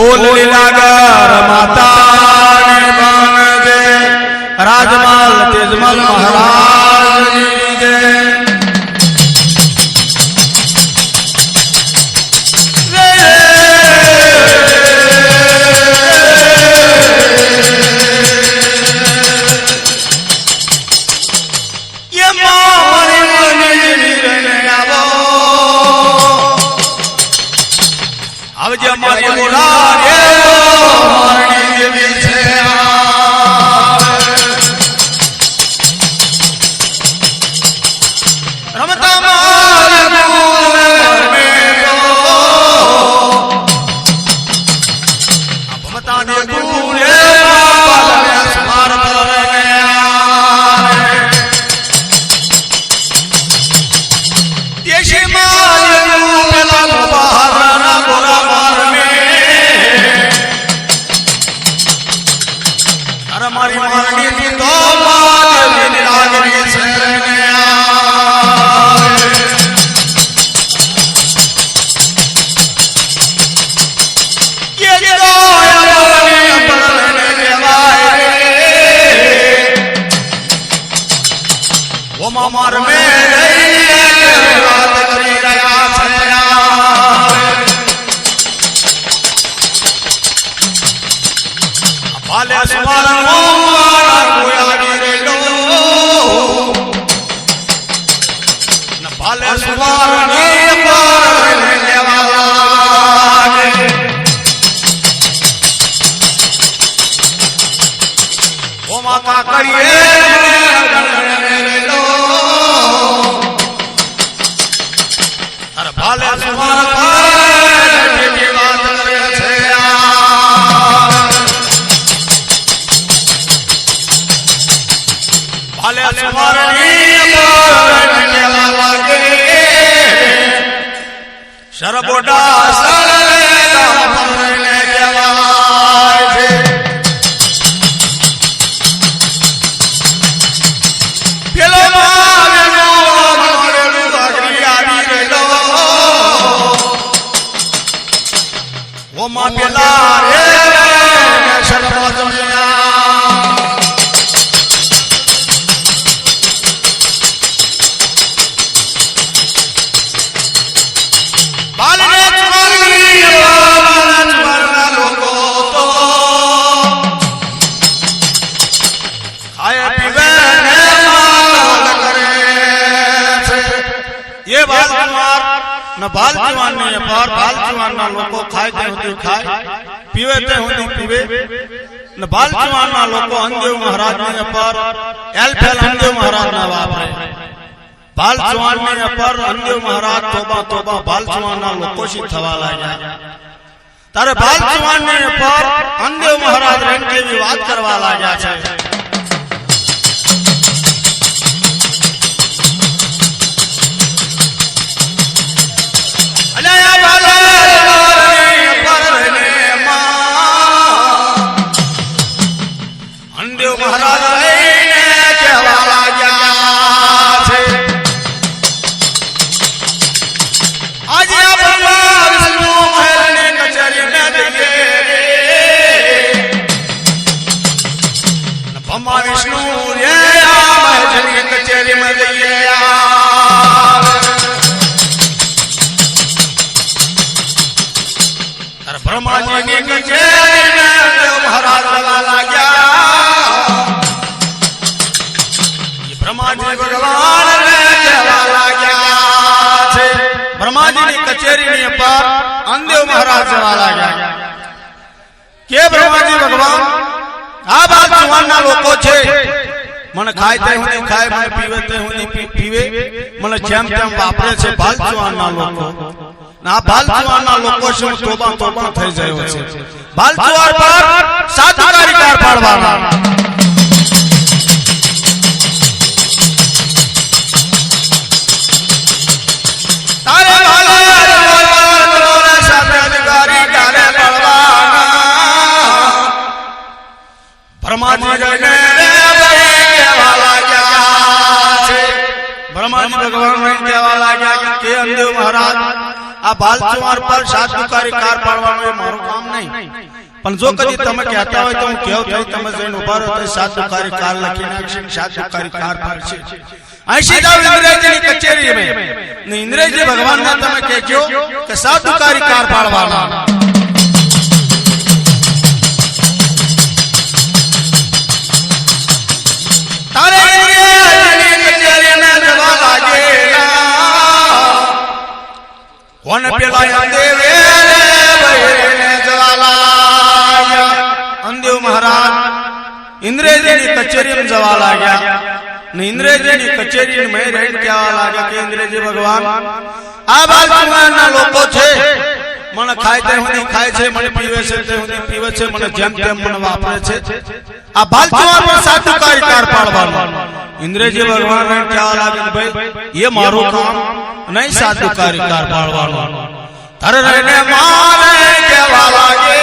બોલલી લાગર માતાને બનજે રાજમાલ તેજમલ મહારાજની જય मार में बात करी रहा भाले सवार भाले सवार वो माता करिए भाले सुमार की बात करे छे भाले सुमार के लागे शरबोडा वो माँ पेला रे शरबत मिया बालने चुमारना लोगो तो खाए पीवे ने माल करे ये बाल कुमार न बाल जवान ने पर बाल जवान ना लोको खाए ते होती खाए पीवे ते होती पीवे न बाल जवान ना लोको अंदेव महाराज ने पर एल फेल अंदेव महाराज ना वापरे बाल जवान ने पर अंदेव महाराज तोबा तोबा बाल जवान ना लोको शी थवा लाग्या तारे बाल जवान ने पर अंदेव महाराज रंग के विवाद करवा लाग्या छे ब्रह्मा जी ने कचेरी में महाराज वाला गया ये ब्रह्मा जी भगवान ने वाला गया ब्रह्मा जी ने कचेरी ने पर अंदेव महाराज वाला गया के ब्रह्मा जी भगवान आ बात जवान ना लोको छे मन खाते हुनी खाए मन पीवते हुनी पीवे मन जेम तेम वापरे छे बाल जवान ना लोको ना बाल जवान ना लोको से तोबा तोबा થઈ જાય છે બાલ જવાન પર સાધુકારી કાર પાડવાના તારે ભાલે જવાન સાધુકારી કારે પાડવાના ब्रह्मा जी ने केवा लाग्या छे ब्रह्मा जी भगवान ने केवा लाग्या के अंदेव महाराज आ આ બાલચુમાર પર સાધુકારી કાર પાડવાનું એ મારું કામ નહીં, પણ જો કદી તમે કહેતા હોય તો હું કેવું થઈ તમે જઈને ઉભા રહો તો સાધુકારી કાર લખી નાખશે, સાધુકારી કાર પાડશે. ऐसी जाओ इंद्रेजी की कचेरी में ने इंद्रेजी भगवान ने તમે કહેજો કે સાધુકારી કાર પાડવાના. તારે ઇન્દ્રેજી કચેરી ને જવા લાગેલા કોણ પેલા દેવે ને જવા લાગ્યા. અંદેવ મહારાજ इंद्रेजी की कचेरी में जवा लाग्या ने इंद्रेजी की कचेरी में रहीने कहेवा लाग्या के इंद्रेजी भगवान आ बालचुमारना लोको छे મને ખાય તે હું ખાય છે, મને પીવે છે તે હું પીવે છે, મને જેમ તેમ મને વાપરે છે. આ બાલચુમાર પર સાધુકારી કાર પાડવાનો. इंद्रेजी भगवान ને કહેવા લાગે કે ભાઈ એ મારું કામ નહીં સાધુકારી કાર પાડવાનો. તર રહીને મારે કહેવા લાગે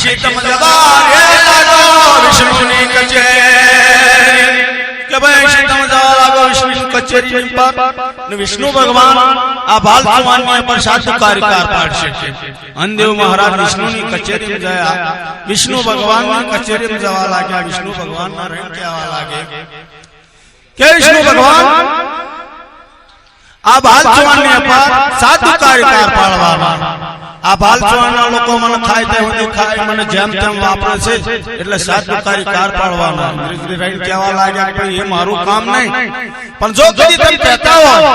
शीतम जवारे लागो विष्णु की कचेरी के भाई शीतम जवा लागो विष्णु कचेरी पर विष्णु भगवान आ बालचुमार पर साधुकारी कार पाडशे. अंदेव महाराज विष्णु की कचेरी में गया, विष्णु भगवान की कचेरी में जवा लाग्या. विष्णु भगवान ना रहीने कहेवा लागे के विष्णु भगवान आ बालचुमार पर साधुकारी कार पाडवाना. आ बालचुमारना लोको મને ખાય તે હું ખાય, મને જેમ તેમ વાપરે છે એટલે સાધુકારી કાર પાડવાના. इंद्रेजी રહીને કહેવા લાગ્યા કે એ મારું કામ નહીં, પણ જો કદી તમે કહેતા હોય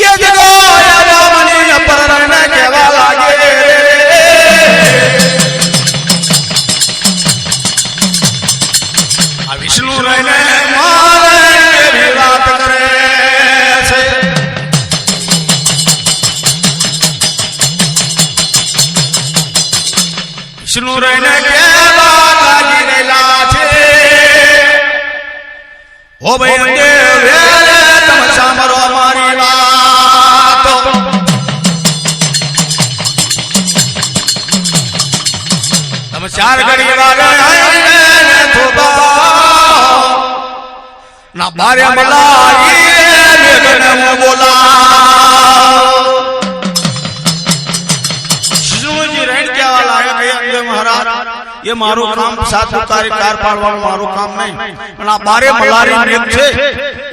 એ જગો યાદામની પર રહીને કહેવા લાગે આ વિષ્ણુ રહીને મારે કેવી વાત કરે છે. विष्णु रहीने कहेवा लागी रहेला छे ओ भाई अंदेव वेले તમે સાંભળો મારી વાત. તમે ચાર ઘડી વાગે આવીને થોબા ના બારે મલાઈ મેઘને હું બોલાવ. महाराज ये मारो काम साधुकारी कार पाडवानुं मारो काम नहीं, पण आ बारे मलारी मेघ छे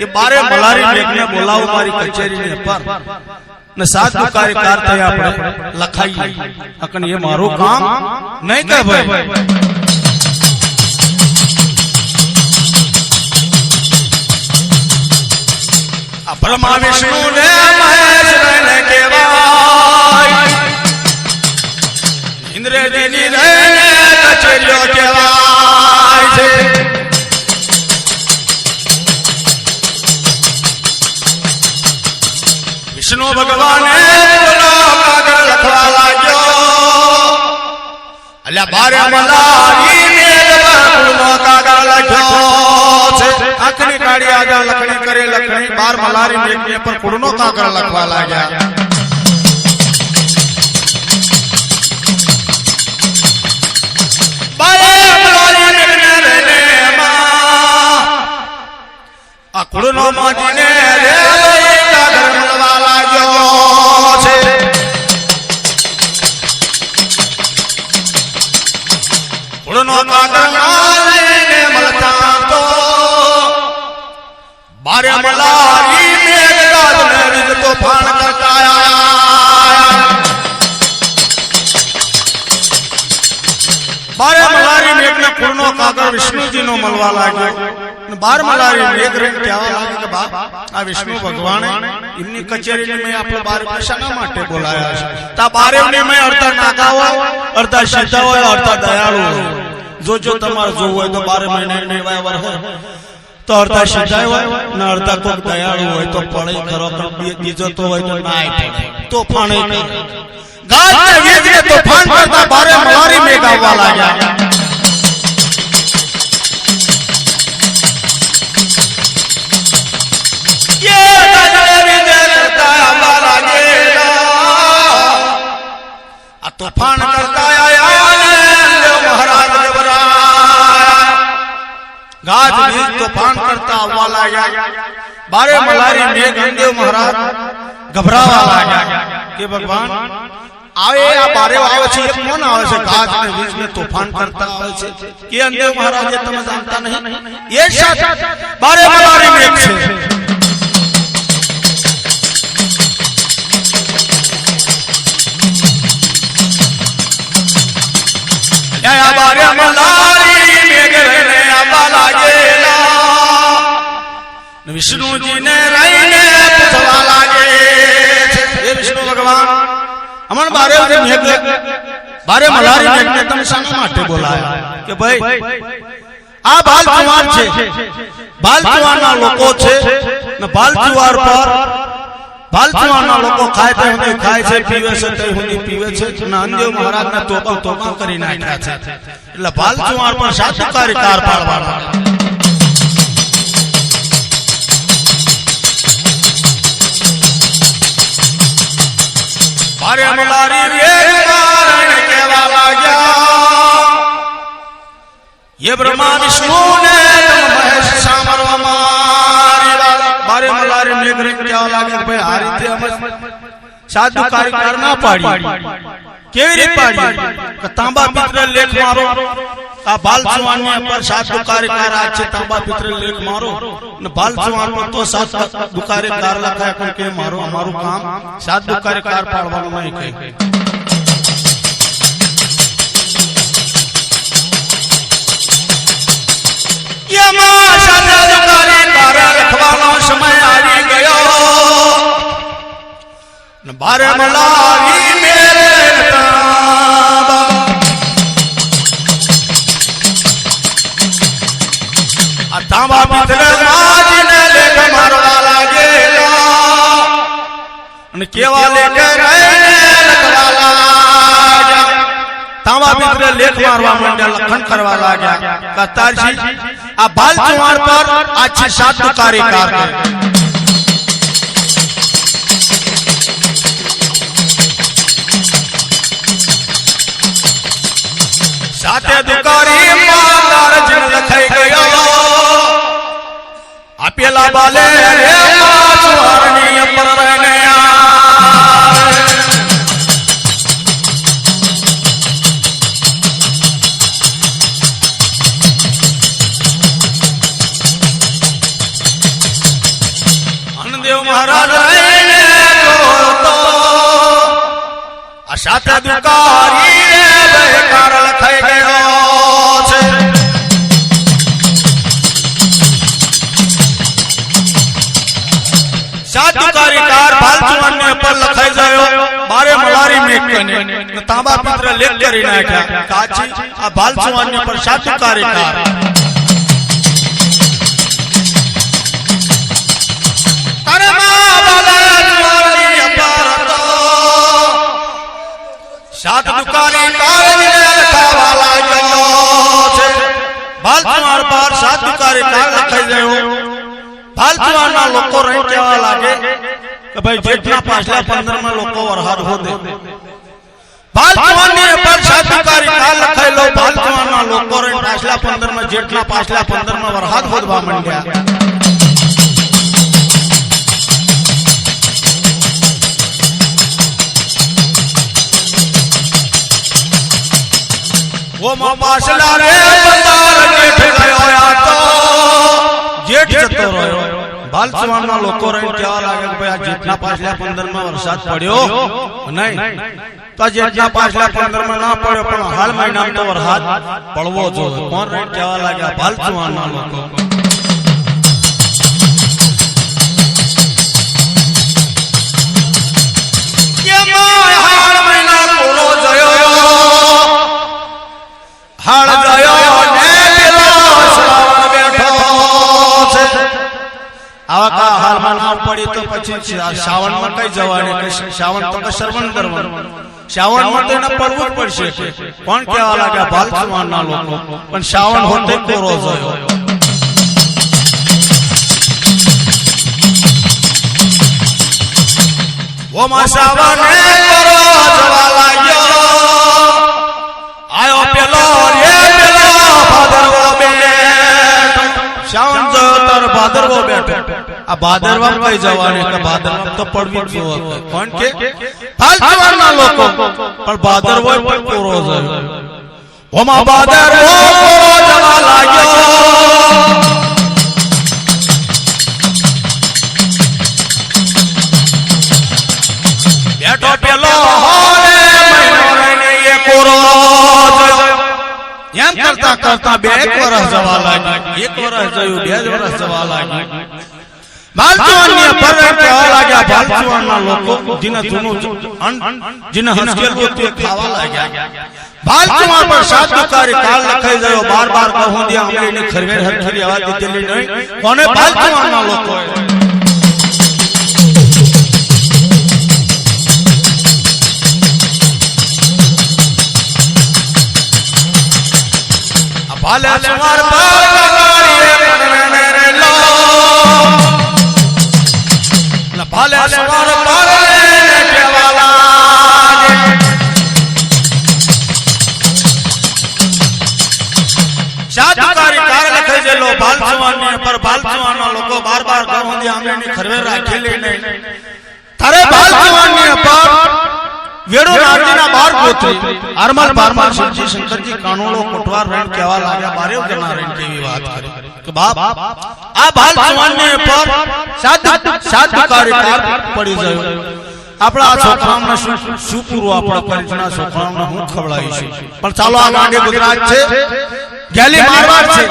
ये बारे मलारी मेघ ने बोलावो मारी कचेरी ने पर ने साधुकारी कार थई आपणे लखाई अकन ये मारो काम नहीं के भाई. आ ब्रह्मा विष्णु ने महेश ने केवाय इंद्रेजी ની રહીને કચેરીઓ કહેવાય છે. વિષ્ણુ ભગવાને કાગળ લખવા લાગ્યો અલ્યા બારે મલારી મેઘ પર કાગળ લખ્યો છે. આંખની કાળી આગળ લખણી કરે લખણી બાર મલારી મેઘ પર કુળનો કાગળ લખવા લાગ્યા. કુળનો માજીને રે કાગળ મળવા લાગ્યો છે. કુળનો કાગળ લઈને મળતા તો બારે મલારી મેઘરાજને રીત તોફાન કરતા આયા. બારે મલારી મેઘને કુળનો કાગળ વિષ્ણુજીનો મળવા લાગ્યો. बार मलारी मेघ रहीने कहेवा लागे के बाप आ विष्णु भगवान इमनी कचेरी में आपणे बार शाना माटे बोलाया छे. ता बारेवनी में अर्धा नागा होय, अर्धा सीधा होय, अर्धा दयाळु होय. जो जो तमारे जोवुं होय तो 12 महीने ने वावर होय तो अर्धा सीधा होय ने अर्धा कोक दयाळु होय तो पड़े करो बीजो तो होय तो नाय पड़े तोफान करे. गाज ने वेद ने तोफान करता बारे मलारी मेघ आववा लाग्या. तूफान करता आया महाराज गाज बीज तूफान करता આવવા લાગ્યા બારે મલારી મેઘ અંદેવ મહારાજ ગભરાવા લાગ્યા કે ભગવાન આવે આ બારે આવે છે એ કોણ આવે છે ગાજ ને બીજ ને તોફાન કરતા આવે છે કે અંદેવ મહારાજ તમે જાણતા નહીં એ સાથ બારે મલારી મેઘ છે આ બારે મલારી મેઘ ને આવા લાગેલા વિષ્ણુજી ને રહીને પૂછવા લાગે છે હે વિષ્ણુ ભગવાન અમન બારે મેઘ બારે મલારી મેઘ ને તમે શાના માટે બોલાયા કે ભાઈ આ બાલ ચુવાર છે બાલ ચુવારના લોકો છે ને બાલ ચુવાર પર બાલ ચુવારના લોકો ખાય તે હુંદી ખાય છે પીવે છે તે હુંદી પીવે છે ને અંદેવ મહારાજ ને તોબા કરી નાખ્યા છે એટલે બાલ ચુવાર પર સાચુકારી કાર પાડવાના બારે મલારી મેઘ કારણ કેવા લાગ્યા ये ब्रह्मा विष्णु ने महेश सामरवा मारी बारे मलारी मेघ रे क्या लागे भाई आ रीते हम साधु कार्य करना पाड़ी केवी रीत पाड़ी કે તાંબા પિત્ર લેખ મારો આ બાલ ચુવાન ને પર સાધુ કાર્યકાર આ છે તાંબા પિત્ર લેખ મારો ને બાલ ચુવાન પર તો સાધુ કાર્યકાર લખાય કોણ કે મારો અમારું કામ સાધુ કાર્યકાર પાડવાનું નહીં કહે યમા સાધુ કાર્યકાર લખવાનો સમય આવી ગયો ને બારે મલારી મેરે તાંબા પિત્ર માજીને લેખ મારવા લાગેલા અને કેવા લેખ રહીને લખવા લાગ્યા તાંબા પિત્ર લેખ મારવા માંડ્યા લખન કરવા લાગ્યા કતારજી આ બાલ ચુવાર પર આછી સાધુ કાર્યકાર કરે સાથે દુકારી માતાર જન લખાઈ ગયો આપેલા બાલે રે ચુવારની અપર રને અંદેવ મહારાજ રહીને જોતો આ સાથે દુકારી રે બેકાર લખાઈ ગયો છે સાધુ કાર્યકાર બાલ ચુવાન ને પર લખાઈ ગયો બારે મલારી મેઘ કને તાંબા પિત્ર લેખ કરી નાખ્યા કાચી આ બાલ ચુવાન ને પર સાધુ કાર્યકાર તારે માં બાલા ચુવારની અપાર તો સાધુ કાર્યકાર ને લખાવા લાગ્યો છે બાલ ચુવાન પર સાધુ કાર્યકાર લખાઈ ગયો बाल चुवाना लोको रही केवा लागे कि भाई जेठना पाछला 15 में लोको वरहाद हो दे बाल चुवानी पर साधु कार्यकार लखाई लो बाल चुवाना लोको रही पाछला 15 में जेठना पाछला 15 में वरहाद होदवा मंड्या वो मां पाछला रे बंदार जेठ गयो या तो जेठ जतो रह्यो बाल चुवाना लोको रही क्या लागे कि भाई आ जेठना पाछला 15 में वरसाद पड्यो नहीं तो जेठना पाछला 15 में ना पड्यो पण हाल महीना में तो वरसाद पड़वो जो कोण रही क्या लागे बाल चुवाना लोको के माय हाल महीना पूरो जयो हाल जयो ने पेलो श्रावण बैठो छे आवा का हाल में ना पड़ी तो પછી શ્રાવણ માં કઈ જવાની કે શ્રાવણ તો શ્રવણ કરવાનું શ્રાવણ માં તો એને પડવું જ પડશે કોણ કેવા લાગ્યા બાલ ચુવાના લોકો પણ શ્રાવણ હોતે કોરો જોયો ઓ માં શ્રાવણ ને કોરો જવા લાગ્યો આયો પેલો રે પેલો ભાદરવો બેઠો ભાદરવો બેઠો આ ભાદરવા કઈ જવાની કે ભાદરવા તો પડવી જ જોવે કોણ કે ભાલચુવાના લોકો પણ ભાદરવો પણ પૂરો જાય ઓમાં ભાદરવો પૂરો જવા લાગ્યો બેઠો પેલો હોરે મહિનો રહીને એ પૂરો એમ કરતા કરતા 2 વર્ષ જવા લાગ્યા 1 વર્ષ જયું 2 વર્ષ જવા લાગ્યા ભાલચુવાનને પરમ કહેવા લાગ્યા ભાલચુવાનના લોકો જેને જૂનું જેને હંસકેલ ગોતી ખાવા લાગ્યા ભાલચુવાન પર સાધુકારી કાળ લખાઈ ગયો બાર કહું દે આમલીની ખરવેર હરખરી આવા દીધેલી નહીં કોને ભાલચુવાનના લોકો ભાલે સુમાર પારીએ પડને રે લો ના ભાલે સુમાર પારીએ કેવા લાગે સાધુકારી કાર લખે છે લો ભાલચુવાનને પર ભાલચુવાનના લોકો બાર કહુંદી આમલીની ખરવે રાખેલી નહીં તારે ભાલચુવાનને પર વેડો નાગજીના 12 ગોત્રી અરમલ બારમા શિવજી શંકરજી કાનોળો કોટવાર રેણ કહેવા લાગ્યા બારેવ જણા રેણ કેવી વાત કરી કે બાપ આ ભાલચુવાનને પર સાધુકારી કાર પડી ગયો આપણા આ છોકરાઓને શું પૂરો આપણો પરિજના છોકરાઓને હું ખવડાવીશું પણ ચાલો આ ગાંડી ગુજરાત છે ગેલી મારવાડ છે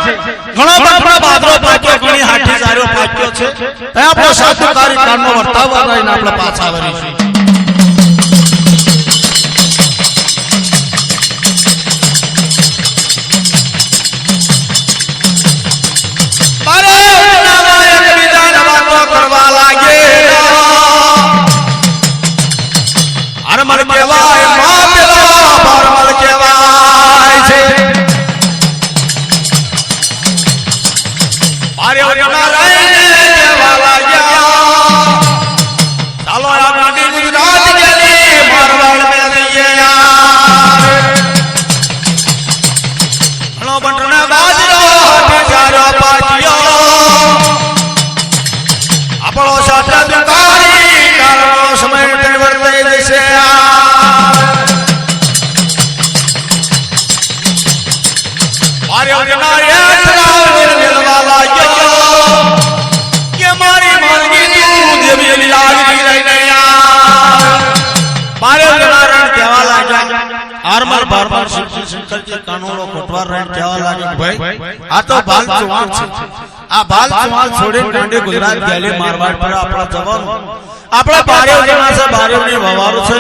ઘણો બાપડા બાદરો પાક્યો ઘણી હાઠી જાર્યો પાક્યો છે તે આપણો સાધુકારી કારનો વર્તાવવા રહીને આપણે પાછા વરીશું હરમલ કેવાય માં પેલા હરમલ કેવાય છે મારે ઓના રાઈને કેવા લાગ્યા ચાલો આ ગાંડી ગુજરાત ગેલી મારવાડ મે રહીએ યાર ઘણો બંટના બાજરો હજારો પાટિયો આપણો સાચા દુકારી કારણો સમય પરિવર્તન જશે મારે ઓના યાત્રા નિર્મલવા લાગ્યો કે મારી માર્ગી તું દેવી લાગી રહીને યાર મારે ઓના રણ કહેવા લાગ્યા આરમર બારમર શિવજી શંકરજી કાનોળો કોટવાર રણ કહેવા લાગ્યા ભાઈ આ તો ભાલચુવાન છે આ ભાલચુવાન છોડીને ગાંડી ગુજરાત ગેલી મારવાડ પર આપણા જવાનું આપણા બારેવ જણા છે બારેવની વવારો છે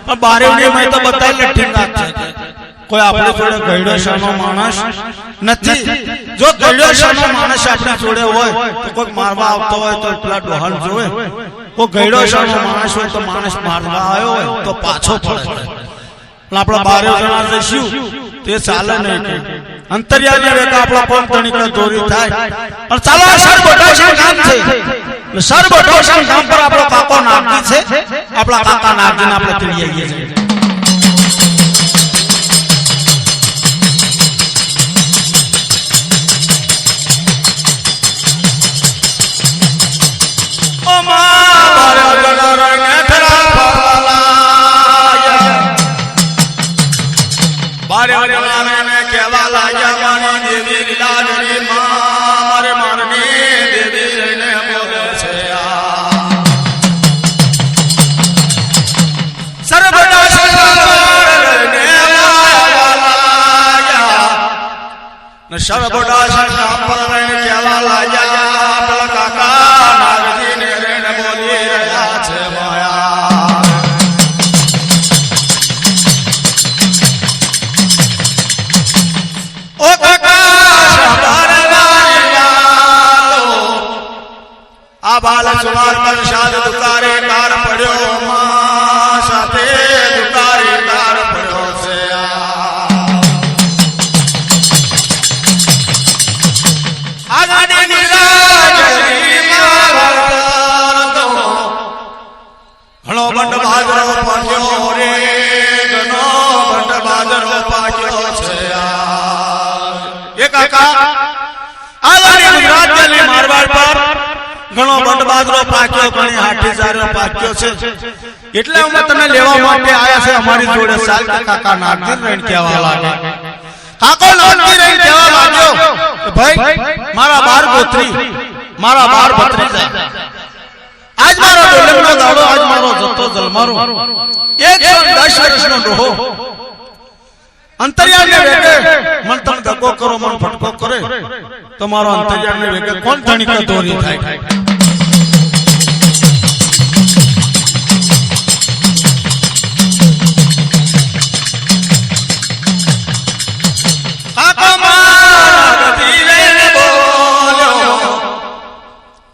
પણ બારેવની મેં તો બધા લઠ્ઠીંગાત છે કોઈ આપણે જોડે ગયડો શાનો માણસ નથી જો ગયડો શાનો માણસ આપણી જોડે હોય તો કોઈ મારવા આવતો હોય તો પેલા ડોહાણ જોવે કોઈ ગયડો શાનો માણસ હોય તો માણસ મારવા આવ્યો હોય તો પાછો પડે પણ આપણા બારેવ જણા જઈશું તે ચાલે નહીં અંતર્યામી વેકા આપણો કોણ તણીકડે દોરી થાય પણ ચાલો સરબોટાશન ગામ છે સરબોટાશન ગામ પર આપણો કાકો નાગજી છે આપણા કાકા નાગજીને આપણે તેડી આવીએ છીએ ઓ માં બારે જણા રને ફેરા ફરવાલા બારે જણા રને કેવા લાગ્યા મારી દેવી લાડની માં મારે મારની દેવી રને બોલે છે સરબડા સરને લાગ્યા ન સરબડા સરના પર રને કેવા લાગ્યા પેલા કાકા નાગજી ને રને બોલી રહ્યા છે માયા ઓ આ ભાલચુવાન પર સાદ દુકારે કાર પડ્યો માં સાથે દુકારે કાર પડ્યો છે આ ગાડી નિરાજરી માં ઘણો બંડ બાજરો પાક્યો રે ઘણો બંડ બાજરો પાક્યો છે એ કાકા આ ગાડી ગુજરાત ગેલી મારવાડ પર ઘણો બંધ બાજરો પાક્યો, ઘણી હાથી જાર્યો પાક્યો છે, એટલે અમે તને લેવા માટે આયા છે અમારી જોડે. સાલ કાકા નાગદીર રહીને કહેવા લાગે, કાકો નાગદીર રહીને કહેવા લાગ્યો કે ભાઈ મારા 12 ગોત્રી, મારા 12 ભત્રીજા, આજ મારો ડોલમનો દાડો, આજ મારો જતો જલમારો, 110 વર્ષનો ડોહો અંતર્યામને વેગે મન તન દગો કરો, મન ફટકો કરે તો મારો અંતર્યામને વેગે કોણ ધણી દોરી થાય.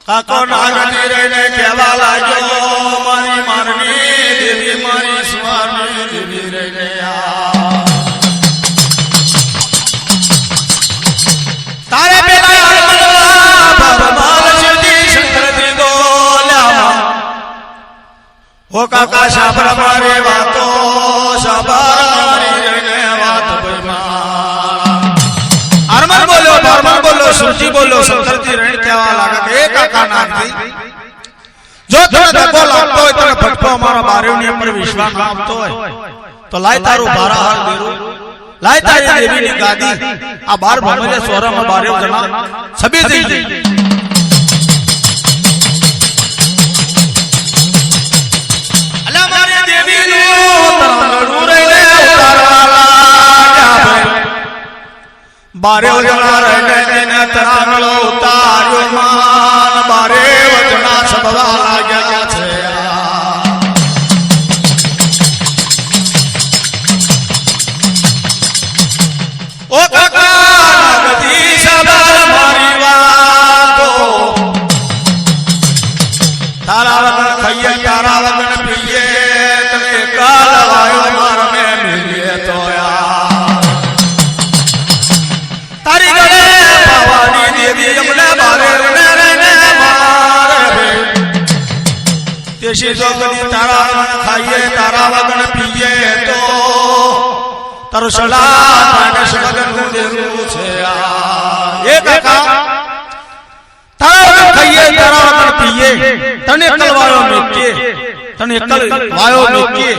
કાકો નાગદીર રહીને કહેવા લાગ્યો, મારી મારની દેવી, મારી સ્વામી દેવી રહીને તારે પેલા ભરમાલ શિવજી શંકરજી બોલ્યા, ઓ કાકા સાબર મારી વાતો, સાબર મારી રહીને વાત હરમન બોલ્યો, ભરમન બોલ્યો, શિવજી બોલ્યો, શંકરજી રહીને કહેવા લાગે કે એ કાકા નાગજી, જો તને ધક્કો લાગતો હોય, તને ફટકો અમારા બારેવની ઉપર વિશ્વાસ ના આપતો હોય તો લાય તારું બારાહાર દેરું, લાય તારી દેવીની ગાદી, આ 12 ભમરે સોરામાં 12 જણા છબી થઈ જઈ. અલા મારી દેવીનું તરંગડું રહીને ઉતારવા લાગ્યા, 12 જણા રહીને તેને તરંગડો ઉતાર્યો, માન 12 જણા છબવા લાગ્યા છે. ઓ કાકા નાગદી સાબર મારી વાતો, તારા વગર ખાઈએ, તારા વગર પીએ, તને કાલ વાયો મારને મિલીએ તો તારી ગળે ભવાની દેવી અમને મારે રહીને મારે, તેશી જો કદી તારા વગર ખાઈએ, તારા વગર પીએ તો તારું સલાહ સગનનું દેરું છે. એ કાકા તારા વગર ખાઈએ, તારા વગર પીએ, તને કલવાયો મેકીએ, તને કલવાયો મેકીએ,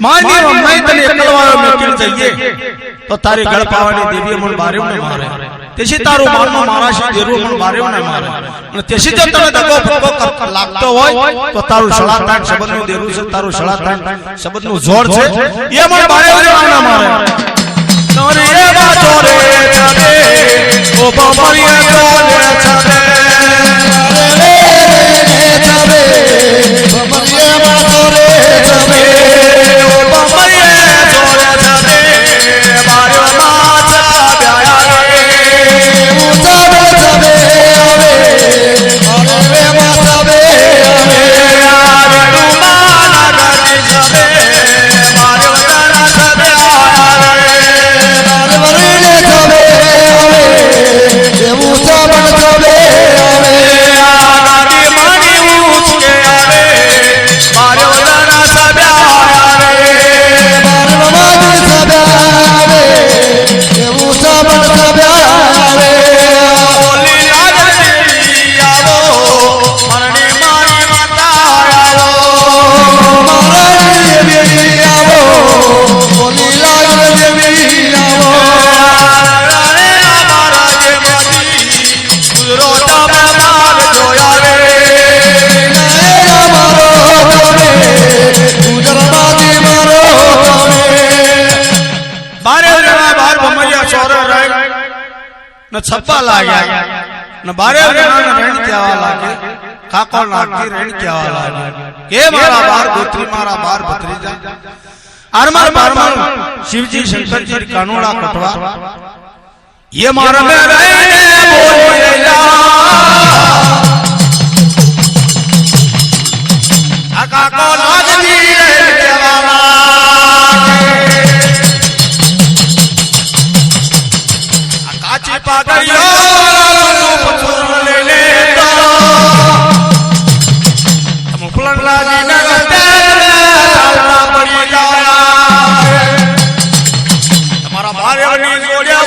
માની મમ્મી તને કલવાયો મેકી જઈએ તો તારી ગળ પાવાની દેવી મન બારેવ ને મારે, તેસી તારું માનનો મારા છે દેરું મન બારેવ ને મારે, અને તેસી જો તને દગો ફટકો લાગતો હોય તો તારું સળાતાન શબ્દનું દેરું છે, તારું સળાતાન શબ્દનું જોર છે, એ મન બારેવ ને મારે. નોરે એવા જોરે ચડે ઓ બમરીએ જોરે ચડે, રે ચડે બમરીએ માં જોરે ચડે, ઓ બમરીએ જોરે ચડે, બારે માં ચડ્યા રે ઉતાર ચડે આવે, અરે માં ચડે આવે, આરે તુમા નાગતી ચડે, બારે વદના ચડ્યા રે, બારે વરીને ચડે આવે, એવું સાબણ ચડે આવે, આ ગાડી માની ઉચકે આવે, બારે વદના ચડ્યા રે, બારે વમાની ચડ્યા આવે, એવું સાબણ ચડ્યા આવે. બોલી લાગતી આવો, મરણી મારી માતા આવો, મારી દેવી આવો, બોલી લાગતી આવો, રે અમારા જે માજી ગુજરો તમે માર જોયા રે, અમારો તમે ગુજરાતી મારો તમે. 12 જણા 12 ભમરિયા ચોરે રહી ને છપ્પા લાગ્યા, ને 12 જણાને રેણ કહેવા લાગે, કાકો નાગદી રેણ કહેવા લાગે કે મારા 12 ગોત્રી, મારા 12 ભત્રીજા, આરમાર બારમાર શિવજી શંકરજી કાનોડા કટવા, ये मार में रहने बोलेला, काका को नागदी रह केवाला, काची पागलियो पुत्र ले लेता, हम फुलन राजी न करते चालना पड़ी जाया, हमारा भारे बनी जोड़िया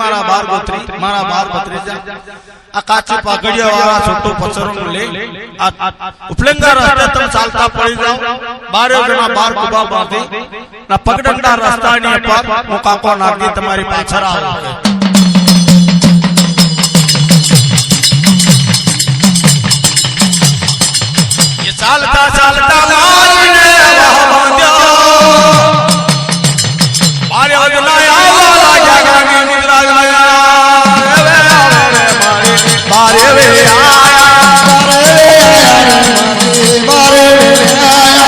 મારા બાર ગોત્રી મારા બાર ભત્રીજા આ કાચી પાઘડિયા વાળા છોટો પચરો લે આ ઉપલેંગા રસ્તે તમે ચાલતા પડી જાવ બારે જણા બાર કુબા બાંધી ના પગડંડા રસ્તાની પર હું કાકો નાગી તમારી પાછળ આવું ये चालता चालता लालने बांध्यो बारे वजना आवा जागा में निद्रा गया वे बारे वे आया बारे वे आया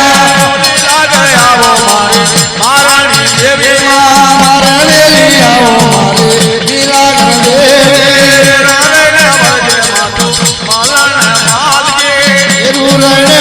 निद्रा गया वो मारे महारानी देवी मारे वेली आओ मारे निद्रा गए राणे ने बजे मातो मालन माल के रूरणे